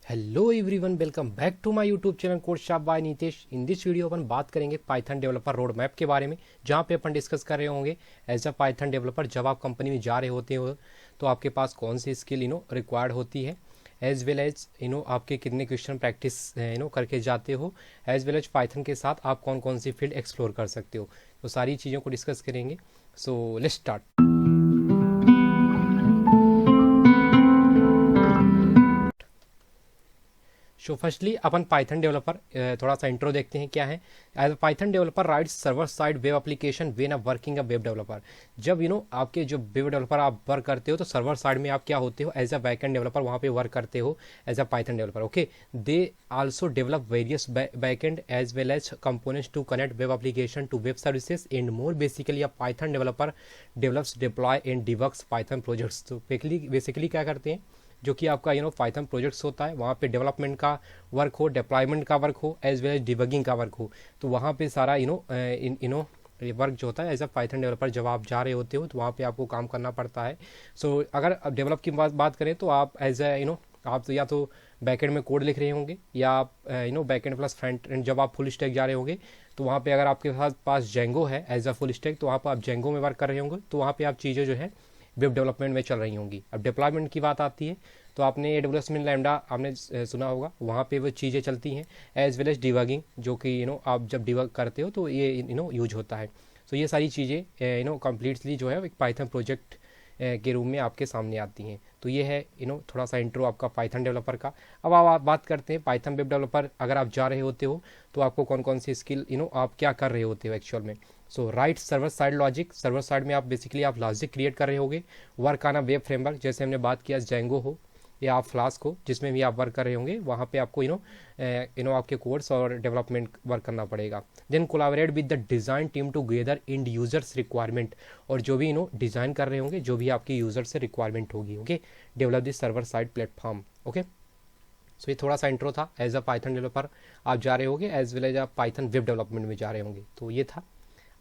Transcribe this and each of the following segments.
Hello everyone, welcome back to my YouTube channel code shop by Nitish. In this video अपन बात करेंगे Python developer road map के बारे में, जहां पे अपन डिस्कस कर रहे होंगे एज अ पाइथन डेवलपर जब आप कंपनी में जा रहे होते हो तो आपके पास कौन सी स्किल रिक्वायर्ड होती है, एज वेल एज आपके कितने क्वेश्चन प्रैक्टिस करके जाते हो, एज वेल एज पाइथन के साथ आप कौन कौन सी फील्ड एक्सप्लोर कर सकते हो। तो सारी चीज़ों को डिस्कस करेंगे। So let's start. So firstly अपन पाइथन डेवलपर थोड़ा सा इंट्रो देखते हैं क्या है। As a Python developer writes server side web application when a working a web developer. जब आपके जो वेब डेवलपर आप वर्क करते हो तो सर्वर साइड में आप क्या होते हो, एज अ बैकएंड डेवलपर वहाँ पे वर्क करते हो as a Python developer. Okay, they also develop various backend as well as components to connect web application to web services and more. Basically a Python developer develops deploy and debugs Python projects. तो basically क्या करते हैं, जो कि आपका Python projects होता है वहाँ पे डेवलपमेंट का वर्क हो, डिप्लॉयमेंट का वर्क हो, एज वेल एज डिबगिंग का वर्क हो, तो वहाँ पे सारा ये वर्क जो होता है एज अ पाइथन डेवलपर जब आप जा रहे होते हो तो वहाँ पे आपको काम करना पड़ता है। सो अगर डेवलप की बात करें तो आप एज आप तो या तो बैकएंड में कोड लिख रहे होंगे या आप बैकएंड प्लस फ्रंट एंड जब आप फुल स्टैक जा रहे होंगे तो वहाँ पे अगर आपके पास जेंगो है एज अ फुल स्टैक तो वहाँ पर आप जेंगो में वर्क कर रहे होंगे, तो वहाँ पे आप चीज़ें जो है वेब डेवलपमेंट में चल रही होंगी। अब डिप्लॉयमेंट की बात आती है तो आपने AWS में लैम्डा आपने सुना होगा, वहाँ पे वो चीज़ें चलती हैं, एज वेल एज डिबगिंग, जो कि आप जब डिबग करते हो तो ये यूज होता है। तो ये सारी चीज़ें कम्प्लीटली जो है एक पाइथन प्रोजेक्ट के रूप में आपके सामने आती हैं। तो ये है थोड़ा सा इंट्रो आपका पाइथन डेवलपर का। अब आप बात करते हैं पाइथन वेब डेवलपर अगर आप जा रहे होते हो तो आपको कौन कौन सी स्किल आप क्या कर रहे होते हो एक्चुअल में। So right server side logic, server side में आप बेसिकली आप लॉजिक क्रिएट कर रहे होगे। वर्क आना वेब फ्रेमवर्क, जैसे हमने बात किया जेंगो हो या आप फ्लास्क हो, जिसमें भी आप वर्क कर रहे होंगे वहाँ पे आपको आपके कोड्स और डेवलपमेंट वर्क करना पड़ेगा। Then collaborate with the design team to gather end users requirement, और जो भी डिज़ाइन कर रहे होंगे जो भी आपकी यूजर से रिक्वायरमेंट होगी। Okay, develop this server side platform. Okay, so ये थोड़ा सा इंट्रो था। एज अ पाइथन डेवलपर आप जा रहे होंगे, एज वेल एज आप पाइथन वेब डेवलपमेंट में जा रहे होंगे, तो ये था।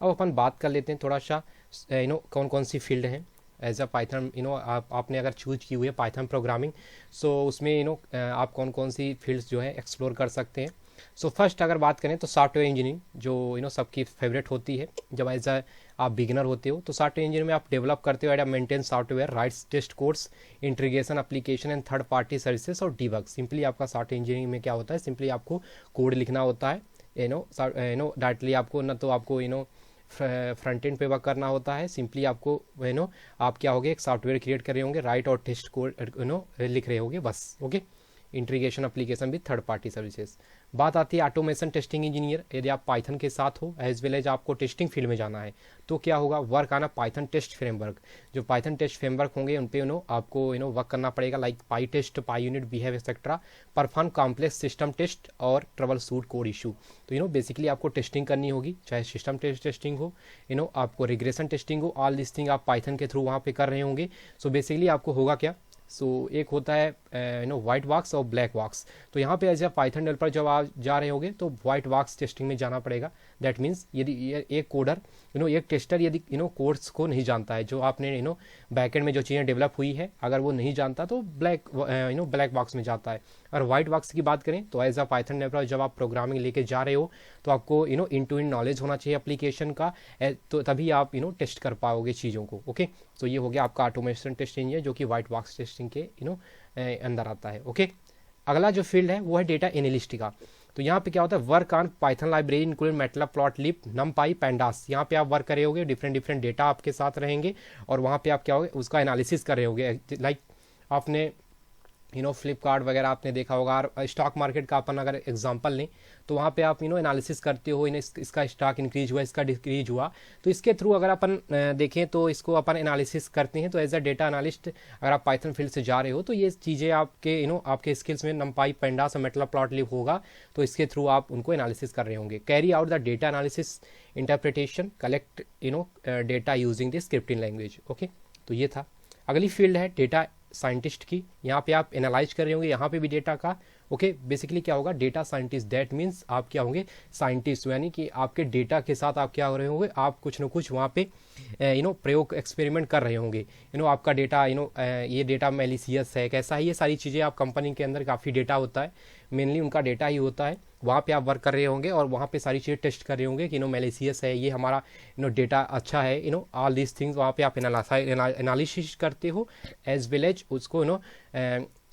अब अपन बात कर लेते हैं थोड़ा सा कौन कौन सी फील्ड हैं एज अ पाइथन आपने अगर चूज की हुई है पाइथन प्रोग्रामिंग, सो उसमें आप कौन कौन सी फील्ड्स जो है एक्सप्लोर कर सकते हैं। सो फर्स्ट अगर बात करें तो सॉफ्टवेयर इंजीनियरिंग, जो सबकी फेवरेट होती है जब एज अ आप बिगिनर होते हो। तो सॉफ्टवेयर इंजीनियरिंग में आप डेवलप करते हो at maintain software, writes test codes, integration application and third party services और डीबग। सिंपली आपका सॉफ्टवेयर इंजीनियरिंग में क्या होता है, सिंपली आपको कोड लिखना होता है। डायरेक्टली आपको ना तो आपको फ्रंट एंड पे वर्क करना होता है। सिंपली आपको आप क्या होगे, एक सॉफ्टवेयर क्रिएट कर रहे होंगे, राइट और टेस्ट कोड लिख रहे होंगे बस। Okay, integration application with third party services. बात आती है ऑटोमेशन टेस्टिंग इंजीनियर। यदि आप पाइथन के साथ हो एज वेल एज आपको टेस्टिंग फील्ड में जाना है तो क्या होगा, वर्क आना पाइथन टेस्ट फ्रेमवर्क। जो पाइथन टेस्ट फ्रेमवर्क होंगे उन पे आपको वर्क करना पड़ेगा, like pytest, PyUnit, behave etcetera. Perform complex system test और ट्रबल शूट कोड इशू। तो बेसिकली आपको टेस्टिंग करनी होगी, चाहे सिस्टम टेस्टिंग हो, आपको रिग्रेशन टेस्टिंग हो, ऑल दिस थिंग आप पाइथन के थ्रू वहाँ पे कर रहे होंगे। सो बेसिकली आपको होगा क्या, एक होता है वाइट बॉक्स और ब्लैक बॉक्स। तो यहाँ पे एज ए पाइथन डेवलपर जब आप जा रहे होगे तो वाइट बॉक्स टेस्टिंग में जाना पड़ेगा। दैट मीन्स यदि एक कोडर एक टेस्टर यदि कोड्स को नहीं जानता है, जो आपने बैकएंड में जो चीज़ें डेवलप हुई है अगर वो नहीं जानता तो ब्लैक बॉक्स में जाता है। और वाइट बॉक्स की बात करें तो एज अ पाइथन डेवलपर जब आप प्रोग्रामिंग लेके जा रहे हो तो आपको इन टू इन नॉलेज होना चाहिए एप्लीकेशन का, तो तभी आप टेस्ट कर पाओगे चीज़ों को। ओके, तो ये हो गया आपका ऑटोमेशन टेस्ट इंजीनियर, जो कि वाइट बॉक्स टेस्टिंग के अंदर आता है। ओके, अगला जो फील्ड है वो है डेटा एनालिस्ट का। तो यहाँ पे क्या होता है, work on Python library including MATLAB, plotlib, NumPy, pandas. यहाँ पे आप वर्क कर रहे होगे, डिफरेंट डेटा आपके साथ रहेंगे और वहाँ पे आप क्या होगे, उसका एनालिसिस कर रहे होगे। लाइक आपने फ्लिपकार्ट वगैरह आपने देखा होगा, और स्टॉक मार्केट का अपन अगर एग्जांपल लें तो वहाँ पे आप एनालिसिस करते हो, इसका स्टॉक इंक्रीज हुआ, इसका डिक्रीज हुआ। तो इसके थ्रू अगर अपन देखें तो इसको अपन एनालिसिस करते हैं। तो एज अ डेटा एनालिस्ट अगर आप पाइथन फील्ड से जा रहे हो तो ये चीज़ें आपके आपके स्किल्स में नमपाई, पेंडास और मैटलैब, प्लॉटलिप होगा, तो इसके थ्रू आप उनको एनालिसिस कर रहे होंगे। Carry out the data analysis interpretation, collect data using the scripting language. Okay, तो ये था। अगली फील्ड है डेटा साइंटिस्ट की। यहाँ पे आप एनालाइज कर रहे होंगे यहाँ पे भी डेटा का। ओके, बेसिकली क्या होगा, डेटा साइंटिस्ट, दैट मीन्स आप क्या होंगे, साइंटिस्ट, यानी कि आपके डेटा के साथ आप क्या हो रहे होंगे, आप कुछ ना कुछ वहाँ पे प्रयोग एक्सपेरिमेंट कर रहे होंगे, आपका डेटा ये डेटा मैलिसियस है कैसा है, ये सारी चीज़ें आप कंपनी के अंदर काफ़ी डेटा होता है, मेनली उनका डेटा ही होता है, वहाँ पे आप वर्क कर रहे होंगे और वहाँ पे सारी चीज़ें टेस्ट कर रहे होंगे कि मैलिसियस है, ये हमारा डेटा अच्छा है, ऑल दीज थिंग्स वहाँ पे आप एनालिसिस करते हो, एज वेल एज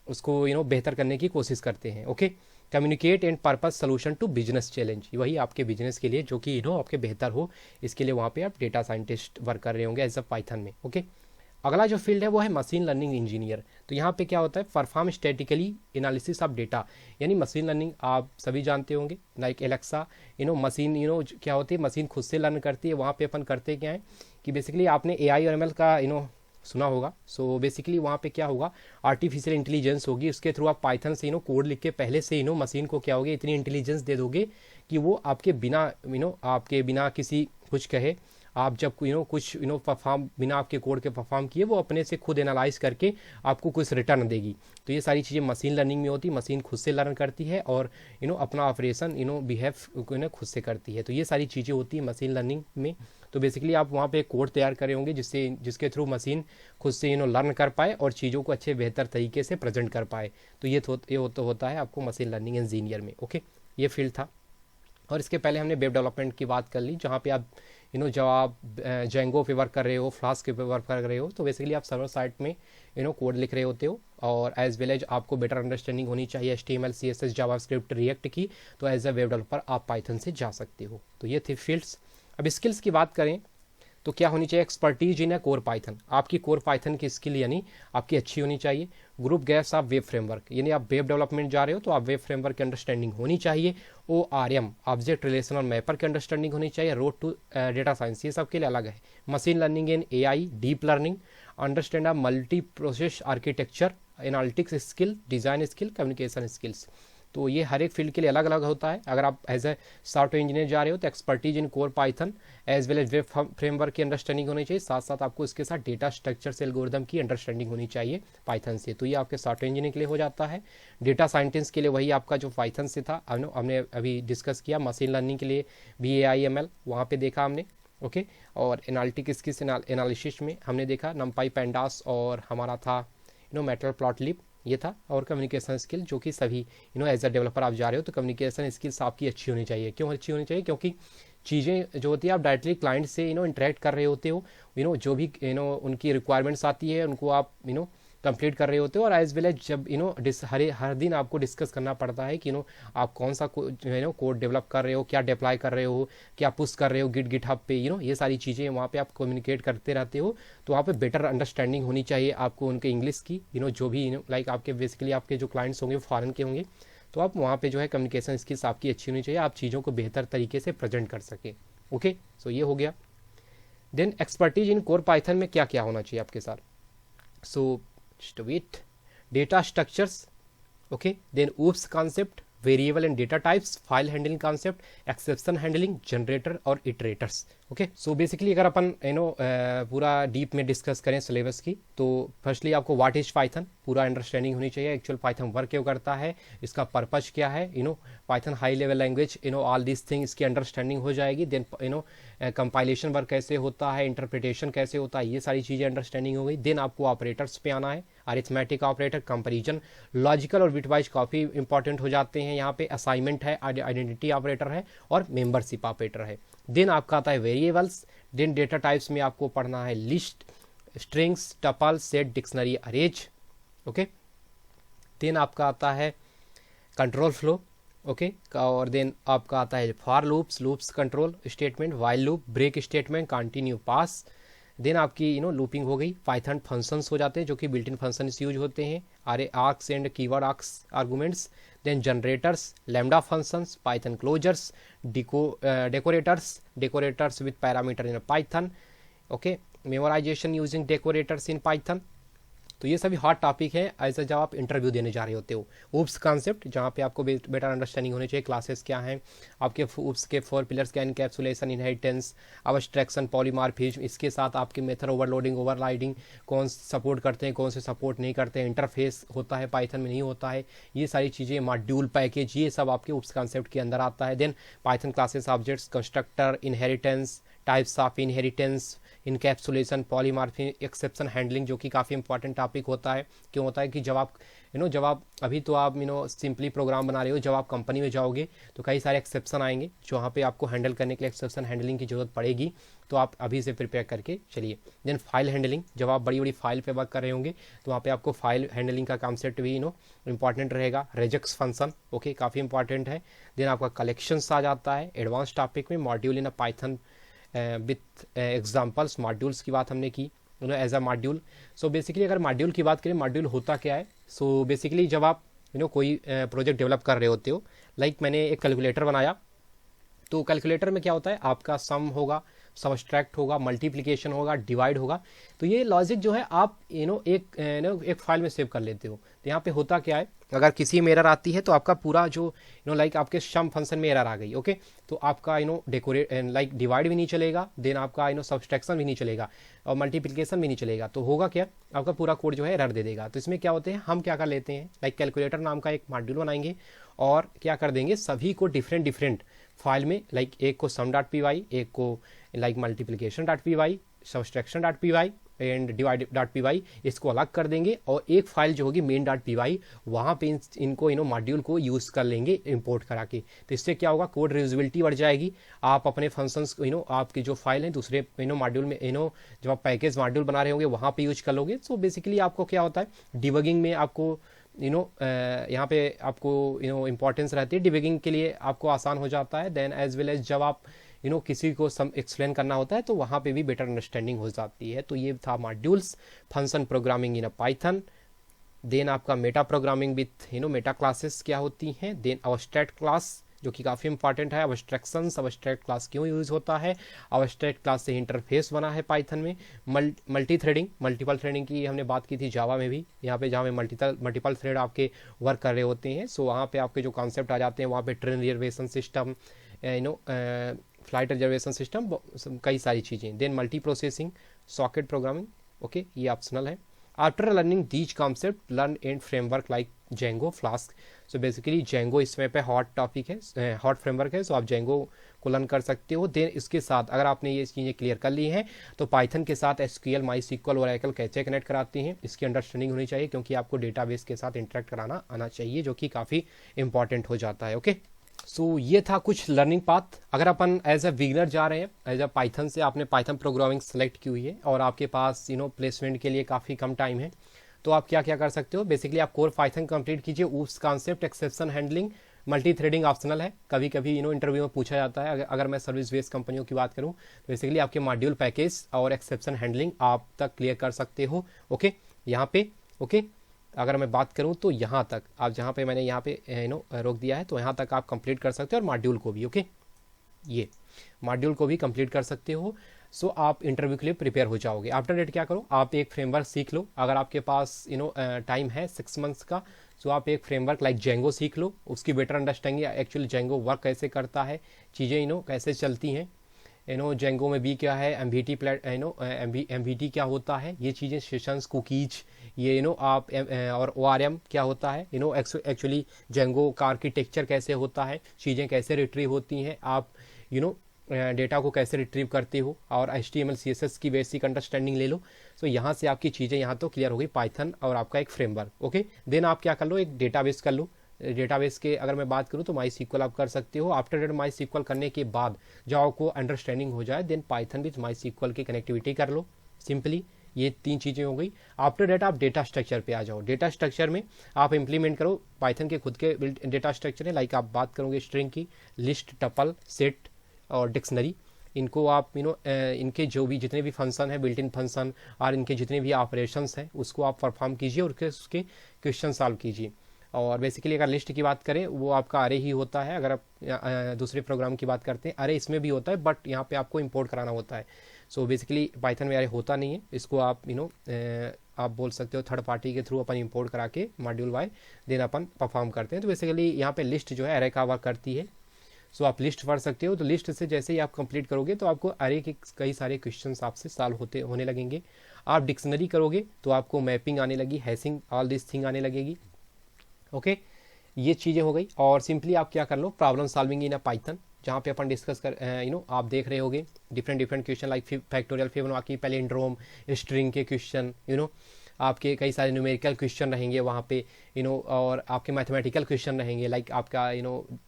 उसको बेहतर करने की कोशिश करते हैं। Okay, communicate and purpose solution to business challenge, वही आपके बिजनेस के लिए जो कि आपके बेहतर हो, इसके लिए वहाँ पे आप डेटा साइंटिस्ट वर्क कर रहे होंगे एज अ पाइथन में। ओके, अगला जो फील्ड है वो है मशीन लर्निंग इंजीनियर। तो यहाँ पे क्या होता है, perform statically analysis of data, यानी मशीन लर्निंग आप सभी जानते होंगे, लाइक एलेक्सा, मशीन क्या होती है, मशीन खुद से लर्न करती है। वहाँ पे अपन करते क्या है कि बेसिकली आपने AI और ML का सुना होगा। सो बेसिकली वहाँ पे क्या होगा, आर्टिफिशियल इंटेलिजेंस होगी, उसके थ्रू आप पाइथन से कोड लिख के पहले से मशीन को क्या होगी, इतनी इंटेलिजेंस दे दोगे कि वो आपके बिना किसी कुछ कहे, आप जब कुछ परफॉर्म बिना आपके कोड के परफॉर्म किए, वो अपने से खुद एनालाइज करके आपको कुछ रिटर्न देगी। तो ये सारी चीज़ें मशीन लर्निंग में होती है, मशीन खुद से लर्न करती है और अपना ऑपरेशन बिहेव खुद से करती है। तो ये सारी चीज़ें होती है मशीन लर्निंग में। तो बेसिकली आप वहाँ पे एक कोड तैयार करे होंगे जिसके थ्रू मशीन खुद से लर्न कर पाए और चीज़ों को अच्छे बेहतर तरीके से प्रेजेंट कर पाए। तो ये होता है आपको मशीन लर्निंग इंजीनियर में। ओके, ये फील्ड था। और इसके पहले हमने वेब डेवलपमेंट की बात कर ली, जहाँ पे आप जब आप जेंगो पे वर्क कर रहे हो, फ्लास्क पे वर्क कर रहे हो, तो बेसिकली आप सर्वर साइड में कोड लिख रहे होते हो और एज वेल एज आपको बेटर अंडरस्टैंडिंग होनी चाहिए HTML CSS जावास्क्रिप्ट रिएक्ट की। तो एज अ वेब डेवलपर आप पाइथन से जा सकते हो। तो ये थे फील्ड्स। अब स्किल्स की बात करें तो क्या होनी चाहिए, एक्सपर्टीज इन कोर पाइथन, आपकी कोर पाइथन की स्किल यानी आपकी अच्छी होनी चाहिए। Group gaps of web framework, यानी आप वेब डेवलपमेंट जा रहे हो तो आप वेब फ्रेमवर्क की अंडरस्टैंडिंग होनी चाहिए। ORM ऑब्जेक्ट रिलेशनल मैपर की अंडरस्टैंडिंग होनी चाहिए। रोड टू डेटा साइंस, ये सब के लिए अलग है। Machine learning and AI deep learning, understand of multi process architecture, analytics skill, design skill, communication skills. तो ये हर एक फील्ड के लिए अलग अलग होता है। अगर आप एज ए सॉफ्टवेयर इंजीनियर जा रहे हो तो expertise in core Python as well as web framework की अंडरस्टैंडिंग होनी चाहिए, साथ साथ आपको इसके साथ डेटा स्ट्रक्चर से एल्गोरिथम की अंडरस्टैंडिंग होनी चाहिए पाइथन से। तो ये आपके सॉफ्टवेयर इंजीनियर के लिए हो जाता है। डेटा साइंटिस्ट के लिए वही आपका जो पाइथन से था, हमने अभी डिस्कस किया। मशीन लर्निंग के लिए भी AI ML वहाँ पर देखा हमने। ओके, और एनालिटिक स्किल्स एनालिसिस में हमने देखा नमपाई पेंडास और हमारा था मैटप्लॉटलिब, ये था। और कम्युनिकेशन स्किल जो कि सभी एज अ डेवलपर आप जा रहे हो तो कम्युनिकेशन स्किल्स आपकी अच्छी होनी चाहिए। क्यों अच्छी होनी चाहिए, क्योंकि चीज़ें जो होती है आप डायरेक्टली क्लाइंट से इंटरेक्ट कर रहे होते हो, जो भी उनकी रिक्वायरमेंट्स आती है उनको आप कंप्लीट कर रहे होते हो। और एज वेल एज जब हर दिन आपको डिस्कस करना पड़ता है कि आप कौन सा कोड डेवलप कर रहे हो, क्या डिप्लॉय कर रहे हो, क्या पुश कर रहे हो गिटहब पे, ये सारी चीज़ें वहाँ पे आप कम्युनिकेट करते रहते हो। तो वहाँ पे बेटर अंडरस्टैंडिंग होनी चाहिए आपको उनके इंग्लिश की, जो भी लाइक आपके बेसिकली आपके जो क्लाइंट्स होंगे वो फॉरेन के होंगे, तो आप वहाँ पे जो है कम्युनिकेशन स्किल्स आपकी अच्छी होनी चाहिए, आप चीज़ों को बेहतर तरीके से प्रेजेंट कर सकें। ओके, सो ये हो गया। Then expertise in core Python में क्या क्या होना चाहिए आपके साथ। So wait, data structures, okay, then OOPS concept, variable and data types, file handling concept, exception handling, generator और iterators। ओके, सो बेसिकली अगर अपन पूरा डीप में डिस्कस करें सिलेबस की, तो फर्स्टली आपको व्हाट इज पाइथन पूरा अंडरस्टैंडिंग होनी चाहिए। एक्चुअल पाइथन वर्क क्यों करता है, इसका पर्पज क्या है, Python high level language, all this thing इसकी अंडरस्टैंडिंग हो जाएगी। देन कंपाइलेशन वर्क कैसे होता है, इंटरप्रिटेशन कैसे होता है, ये सारी चीज़ें अंडरस्टैंडिंग हो गई। देन आपको ऑपरेटर्स पे आना है, अरिथमेटिक ऑपरेटर, कंपैरिजन, लॉजिकल और बिटवाइज काफ़ी इंपॉर्टेंट हो जाते हैं यहाँ पे। असाइनमेंट है, आइडेंटिटी ऑपरेटर है और मेंबरशिप ऑपरेटर है। देन आपका आता है वेरिएबल्स। देन डेटा टाइप्स में आपको पढ़ना है list, strings, tuple, set, dictionary, arrays. Okay, then आपका आता है कंट्रोल फ्लो। ओके, और देन आपका आता है for loops control statement, while loop, break statement, continue, pass. Then आपकी लूपिंग हो गई। पाइथन फंक्शंस हो जाते हैं जो कि बिल्ट इन फंक्शंस यूज होते हैं, आरे args and keyword args arguments. Then generators, lambda functions, Python closures, decorators with parameter in Python. Okay, memorization using decorators in Python. तो ये सभी हॉट टॉपिक है ऐसा जब आप इंटरव्यू देने जा रहे होते हो। ऊप्स कॉन्सेप्ट, जहाँ पे आपको बेटर अंडरस्टैंडिंग होनी चाहिए, क्लासेस क्या हैं आपके, ऊप्स के 4 पिलर्स क्या, इनकैप्सुलेशन, इनहेरिटेंस, अब्स्ट्रैक्शन, पॉलीमॉर्फिज्म, इसके साथ आपके मेथड ओवरलोडिंग, ओवरराइडिंग कौन सपोर्ट करते हैं, कौन से सपोर्ट नहीं करते हैं, इंटरफेस होता है पाइथन में नहीं होता है, ये सारी चीज़ें, मॉड्यूल पैकेज, ये सब आपके ऊप्स कॉन्सेप्ट के अंदर आता है। Then Python classes, objects, constructor, inheritance, types of inheritance, encapsulation, polymorphy, exception handling, जो कि काफ़ी इंपॉर्टेंट टॉपिक होता है। क्यों होता है कि जब आप जब आप अभी तो आप सिंपली प्रोग्राम बना रहे हो, जब आप कंपनी में जाओगे तो कई सारे एक्सेप्शन आएंगे जो वहाँ पे आपको हैंडल करने के लिए एक्सेप्शन हैंडलिंग की जरूरत पड़ेगी, तो आप अभी से प्रिपेयर करके चलिए। देन फाइल हैंडलिंग, जब आप बड़ी बड़ी फाइल पे वर्क कर रहे होंगे तो वहाँ पे आपको फाइल हैंडलिंग का कॉन्सेप्ट भी इंपॉर्टेंट रहेगा। रेजेक्स फंक्शन, ओके, काफ़ी इंपॉर्टेंट है। देन आपका कलेक्शंस आ जाता है एडवांस टॉपिक में। Module in a Python with examples, modules की बात हमने की as a module. So basically अगर मॉड्यूल की बात करें, मॉड्यूल होता क्या है? सो बेसिकली जब आप कोई प्रोजेक्ट डेवलप कर रहे होते हो, लाइक मैंने एक कैलकुलेटर बनाया, तो कैलकुलेटर में क्या होता है, आपका सम होगा, सबट्रैक्ट होगा, मल्टीप्लिकेशन होगा, डिवाइड होगा। तो ये लॉजिक जो है आप एक फाइल में सेव कर लेते हो। तो यहाँ पे होता क्या है, अगर किसी में एरर आती है तो आपका पूरा जो लाइक आपके सम फंक्शन में एरर आ गई, ओके, तो आपका डेकोरेट लाइक डिवाइड भी नहीं चलेगा, देन आपका सब्सट्रैक्शन भी नहीं चलेगा और मल्टीप्लिकेशन भी नहीं चलेगा। तो होगा क्या, आपका पूरा कोड जो है एरर दे देगा। तो इसमें क्या होते हैं, हम क्या कर लेते हैं, लाइक कैलकुलेटर नाम का एक मॉड्यूल बनाएंगे और क्या कर देंगे, सभी को डिफरेंट डिफरेंट फाइल में, लाइक एक को सम डॉट पी वाई, एक को like multiplication dot P Y, subtraction dot P Y and divide dot P Y, इसको अलग कर देंगे और एक फाइल जो होगी मेन डॉट पी वाई, वहाँ पे इनको मॉड्यूल को यूज़ कर लेंगे इंपोर्ट करा के। तो इससे क्या होगा, कोड रियूजेबिलिटी बढ़ जाएगी। आप अपने फंक्शंस आपकी जो फाइल है दूसरे मॉड्यूल में जब आप पैकेज मॉड्यूल बना रहे होंगे वहाँ पे यूज कर लोगे। सो बेसिकली आपको क्या होता है, डिबगिंग में आपको यहाँ पे आपको इंपॉर्टेंस रहती है, डिबगिंग के लिए आपको आसान हो जाता है। देन एज वेल एज जब आप किसी को सम एक्सप्लेन करना होता है तो वहाँ पे भी बेटर अंडरस्टैंडिंग हो जाती है। तो ये था modules, function programming in a Python. Then आपका meta programming with meta classes क्या होती हैं। देन अबस्ट्रैक्ट क्लास, जो कि काफ़ी इंपॉर्टेंट है। अबस्ट्रैक्शंस, अबस्ट्रैक्ट क्लास क्यों यूज़ होता है, अबस्ट्रैक्ट क्लास से इंटरफेस बना है पाइथन में। मल्टी थ्रेडिंग, मल्टीपल थ्रेडिंग की हमने बात की थी जावा में भी, यहाँ पे जहाँ में मल्टीपल थ्रेड आपके वर्क कर रहे होते हैं। सो वहाँ पे आपके जो कॉन्सेप्ट आ जाते हैं, वहाँ पे train reservation system, flight reservation system, कई सारी चीज़ें। Then multi processing, socket programming, okay, ये ऑप्शनल है। After learning these concept, learn in framework like Django, Flask. So basically Django इसमें पे हॉट टॉपिक है, हॉट फ्रेमवर्क है, सो आप जेंगो को लर्न कर सकते हो। देन इसके साथ अगर आपने ये चीज़ें क्लियर कर ली हैं तो पाइथन के साथ एसक्यूएल, माईसीक्वल, ओरेकल कैसे कनेक्ट कराती हैं, इसकी अंडरस्टैंडिंग होनी चाहिए, क्योंकि आपको डेटाबेस के साथ इंटरेक्ट कराना आना चाहिए, जो कि काफ़ी इंपॉर्टेंट हो जाता है। ओके, सो ये था कुछ लर्निंग पाथ। अगर अपन एज अ बिगिनर जा रहे हैं, एज अ पाइथन से आपने पाइथन प्रोग्रामिंग सेलेक्ट की हुई है और आपके पास प्लेसमेंट के लिए काफ़ी कम टाइम है, तो आप क्या क्या कर सकते हो, बेसिकली आप कोर पाइथन कंप्लीट कीजिए। उस concept, exception handling, multi threading optional है, कभी कभी इंटरव्यू में पूछा जाता है। अगर मैं सर्विस बेस्ड कंपनियों की बात करूं तो बेसिकली आपके मॉड्यूल पैकेज और एक्सेप्शन हैंडलिंग आप तक क्लियर कर सकते हो। ओके, यहाँ पे ओके, अगर मैं बात करूं तो यहाँ तक आप, जहाँ पे मैंने यहाँ पे रोक दिया है, तो यहाँ तक आप कंप्लीट कर सकते हो और मॉड्यूल को भी, ओके, ये मॉड्यूल को भी कंप्लीट कर सकते हो। सो आप इंटरव्यू के लिए प्रिपेयर हो जाओगे। आफ्टर डेट क्या करो, आप एक फ्रेमवर्क सीख लो। अगर आपके पास टाइम है 6 मंथ्स का, सो आप एक फ्रेमवर्क लाइक जेंगो सीख लो, उसकी better understanding, actually Django work कैसे करता है, चीज़ें कैसे चलती हैं, जेंगो में भी क्या है, एमवीटी एमवीटी क्या होता है, ये चीज़ें, सेशंस, कुकीज, ये आप और ओआरएम क्या होता है, एक्चुअली जेंगो का आर्किटेक्चर कैसे होता है, चीज़ें कैसे रिट्रीव होती हैं, आप डेटा को कैसे रिट्रीव करते हो, और HTML CSS की बेसिक अंडरस्टैंडिंग ले लो। सो यहाँ से आपकी चीज़ें यहाँ तो क्लियर हो गई, पाइथन और आपका एक फ्रेमवर्क। ओके, देन आप क्या कर लो, एक डेटाबेस कर लो। डेटाबेस के अगर मैं बात करूँ तो माईसीक्वल आप कर सकते हो। आफ्टर डेट माईसीक्वल करने के बाद जब आपको अंडरस्टैंडिंग हो जाए, देन पाइथन विथ माईसीक्वल की कनेक्टिविटी कर लो। सिंपली ये 3 चीज़ें हो गई। आफ्टर डेट आप डेटा स्ट्रक्चर पे आ जाओ। डेटा स्ट्रक्चर में आप इंप्लीमेंट करो, पाइथन के खुद के डेटा स्ट्रक्चर है, लाइक आप बात करोगे स्ट्रिंग की, लिस्ट, टपल, सेट और डिक्शनरी। इनको आप इनके जो भी जितने भी फंक्शन है, बिल्ट इन फंक्शन और इनके जितने भी ऑपरेशंस हैं, उसको आप परफॉर्म कीजिए और उसके क्वेश्चन सॉल्व कीजिए। और बेसिकली अगर लिस्ट की बात करें, वो आपका अरे ही होता है। अगर आप दूसरे प्रोग्राम की बात करते हैं, अरे इसमें भी होता है, बट यहाँ पे आपको इंपोर्ट कराना होता है। सो बेसिकली पाइथन में अरे होता नहीं है, इसको आप आप बोल सकते हो थर्ड पार्टी के थ्रू अपन इंपोर्ट करा के मॉड्यूल वाई देन अपन परफॉर्म करते हैं। तो बेसिकली यहाँ पे लिस्ट जो है अरे का वर्क करती है। सो आप लिस्ट पढ़ सकते हो। तो लिस्ट से जैसे ही आप कंप्लीट करोगे तो आपको अरे के कई सारे क्वेश्चंस आपसे सॉल्व होने लगेंगे। आप डिक्शनरी करोगे तो आपको मैपिंग आने लगी, हैशिंग, ऑल दिस थिंग आने लगेगी। ओके, ये चीज़ें हो गई। और सिंपली आप क्या कर लो, problem solving in a Python, जहाँ पे अपन डिस्कस कर आप देख रहे होगे different question like factorial, Fibonacci, palindrome, string के क्वेश्चन, आपके कई सारे न्यूमेरिकल क्वेश्चन रहेंगे वहाँ पे, और आपके मैथमेटिकल क्वेश्चन रहेंगे लाइक आपका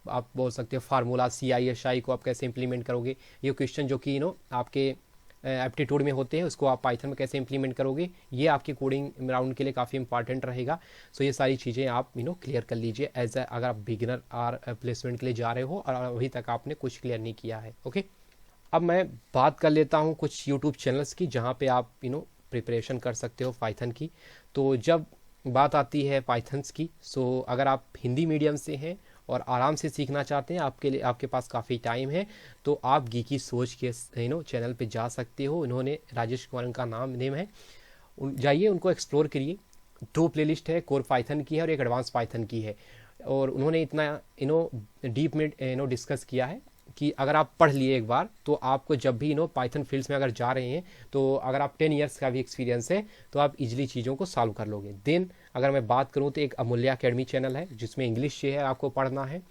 आप बोल सकते हो फार्मूला CI/SI को आप कैसे इंप्लीमेंट करोगे, ये क्वेश्चन जो कि आपके एप्टीट्यूड में होते हैं उसको आप पाइथन में कैसे इंप्लीमेंट करोगे, ये आपके कोडिंग राउंड के लिए काफ़ी इंपॉर्टेंट रहेगा। सो ये सारी चीज़ें आप क्लियर कर लीजिए एज अगर आप बिगिनर और प्लेसमेंट के लिए जा रहे हो और अभी तक आपने कुछ क्लियर नहीं किया है। ओके, अब मैं बात कर लेता हूँ कुछ यूट्यूब चैनल्स की जहाँ पे आप प्रिपरेशन कर सकते हो पाइथन की। तो जब बात आती है पाइथन्स की, सो अगर आप हिंदी मीडियम से हैं और आराम से सीखना चाहते हैं, आपके लिए आपके पास काफ़ी टाइम है, तो आप गीकी सोच के चैनल पे जा सकते हो। इन्होंने राजेश कुमार का नेम है, जाइए उनको एक्सप्लोर करिए। 2 प्लेलिस्ट है, कोर पाइथन की है और एक एडवांस पाइथन की है, और उन्होंने इतना डीप में डिस्कस किया है कि अगर आप पढ़ लिए एक बार तो आपको जब भी पाइथन फील्ड्स में अगर जा रहे हैं, तो अगर आप 10 ईयर्स का भी एक्सपीरियंस है तो आप इजीली चीज़ों को सॉल्व कर लोगे। देन अगर मैं बात करूँ तो एक अमूल्य अकेडमी चैनल है जिसमें इंग्लिश है आपको पढ़ना है,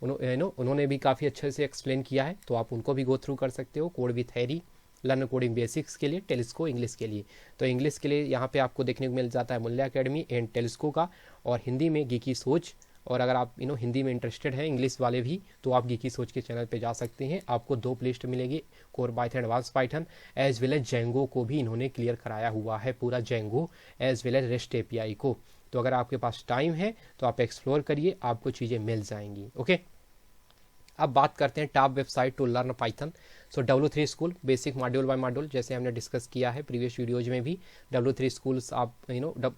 उन्होंने भी काफ़ी अच्छे से एक्सप्लेन किया है, तो आप उनको भी गो थ्रू कर सकते हो। Code with Harry, learn coding basics के लिए, टेलिस्को इंग्लिश के लिए। तो इंग्लिश के लिए यहाँ पे आपको देखने को मिल जाता है अमूल्य अकेडमी एंड टेलिस्को का, और हिंदी में गीकी सोच। और अगर आप हिंदी में इंटरेस्टेड हैं इंग्लिश वाले भी, तो आप गीकी सोच के चैनल पे जा सकते हैं। आपको 2 प्लेलिस्ट मिलेगी, core Python, advance Python, as well as Django को भी इन्होंने क्लियर कराया हुआ है, पूरा Django as well as REST API को। तो अगर आपके पास टाइम है तो आप एक्सप्लोर करिए, आपको चीज़ें मिल जाएंगी। ओके, अब बात करते हैं top website to learn Python. So W3 school, basic module by module, जैसे हमने डिस्कस किया है प्रीवियस वीडियोज में भी। W3 स्कूल्स, आप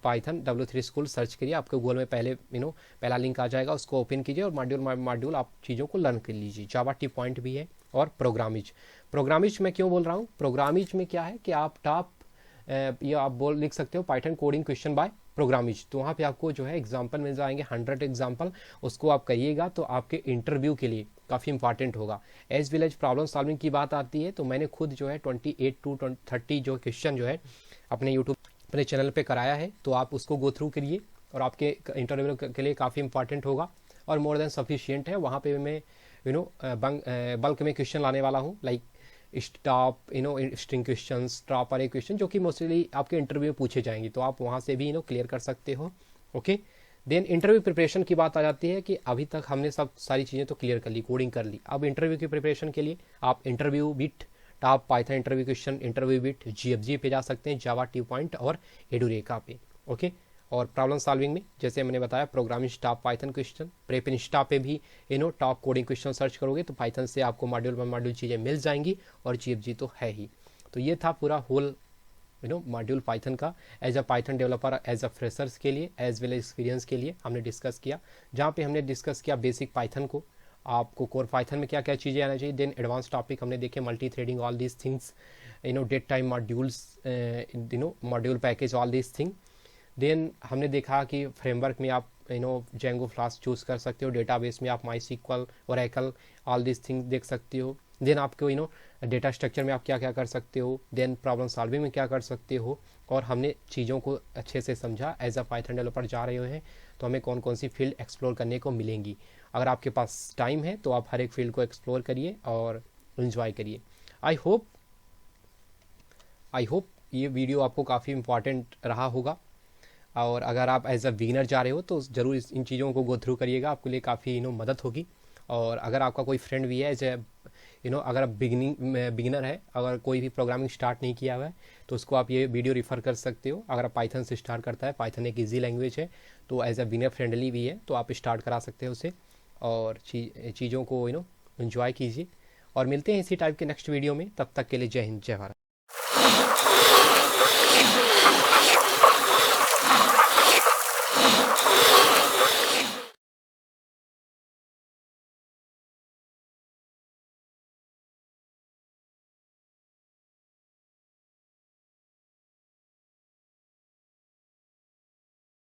पाइथन W3 स्कूल सर्च करिए, आपके गूगल में पहले पहला लिंक आ जाएगा, उसको ओपन कीजिए और मॉड्यूल बाय मॉड्यूल आप चीज़ों को लर्न कर लीजिए। जावा टी पॉइंट भी है और प्रोग्रामिज मैं क्यों बोल रहा हूँ, प्रोग्रामिज में क्या है कि आप टॉप ये आप लिख सकते हो पाइथन कोडिंग क्वेश्चन बाय प्रोग्रामिज, तो वहाँ पे आपको जो है एग्जाम्पल मिल जाएंगे 100 एग्जाम्पल, उसको आप करिएगा तो आपके इंटरव्यू के लिए काफ़ी इंपॉर्टेंट होगा। As well as problem solving की बात आती है तो मैंने खुद जो है 28 to 30 जो क्वेश्चन जो है अपने यूट्यूब अपने चैनल पे कराया है, तो आप उसको गो थ्रू करिए और आपके इंटरव्यू के लिए काफ़ी इंपॉर्टेंट होगा और मोर देन सफिशियंट है। वहाँ पे मैं बल्क में क्वेश्चन लाने वाला हूँ, like stop string question, stop अरे क्वेश्चन, जो कि मोस्टली आपके इंटरव्यू में पूछे जाएंगे, तो आप वहाँ से भी क्लियर कर सकते हो। ओके, देन इंटरव्यू प्रिपरेशन की बात आ जाती है कि अभी तक हमने सब सारी चीज़ें तो क्लियर कर ली, कोडिंग कर ली। अब इंटरव्यू की प्रिपरेशन के लिए आप interview bit, top Python interview question, interview bit, GFG पे जा सकते हैं, जावा टी पॉइंट और एडुरेका पे। ओके, और प्रॉब्लम सॉल्विंग में जैसे मैंने बताया programming top Python question, prep Insta पे भी टॉप कोडिंग क्वेश्चन सर्च करोगे तो पाइथन से आपको मॉड्यूल बाय मॉड्यूल चीज़ें मिल जाएंगी, और GFG तो है ही। तो ये था पूरा होल मॉड्यूल पाइथन का, as a Python developer, as a freshers के लिए, एज वेल एक्सपीरियंस के लिए हमने डिस्कस किया, जहाँ पे हमने डिस्कस किया बेसिक पाइथन को, आपको कोर पाइथन में क्या क्या चीज़ें आना चाहिए। देन एडवांस टॉपिक हमने देखे, multi threading, all these things, date time modules, module package, all these thing. Then हमने देखा कि फ्रेमवर्क में आप जेंगो फ्लास्क चूज़ कर सकते हो, डेटाबेस में आप MySQL, Oracle, all this things देख सकते हो। देन आपको डेटा स्ट्रक्चर में आप क्या क्या कर सकते हो, देन प्रॉब्लम सॉल्विंग में क्या कर सकते हो, और हमने चीज़ों को अच्छे से समझा। एज अ पाइथन डेवलपर जा रहे हैं तो हमें कौन कौन सी फील्ड एक्सप्लोर करने को मिलेंगी। अगर आपके पास टाइम है तो आप हर एक फील्ड को एक्सप्लोर करिए और इन्जॉय करिए। आई होप ये वीडियो आपको काफ़ी इंपॉर्टेंट रहा होगा, और अगर आप एज अ बिगिनर जा रहे हो तो ज़रूर इन चीज़ों को गो थ्रू करिएगा, आपके लिए काफ़ी मदद होगी। और अगर आपका कोई फ्रेंड भी है एज ए अगर आप बिगिनर है, अगर कोई भी प्रोग्रामिंग स्टार्ट नहीं किया हुआ है, तो उसको आप ये वीडियो रेफर कर सकते हो। अगर आप पाइथन से स्टार्ट करता है, पाइथन एक ईजी लैंग्वेज है, तो एज अ बिगिनर फ्रेंडली भी है, तो आप स्टार्ट करा सकते हो उसे, और चीज़ों को एंजॉय कीजिए। और मिलते हैं इसी टाइप के नेक्स्ट वीडियो में, तब तक के लिए जय हिंद, जय भारत।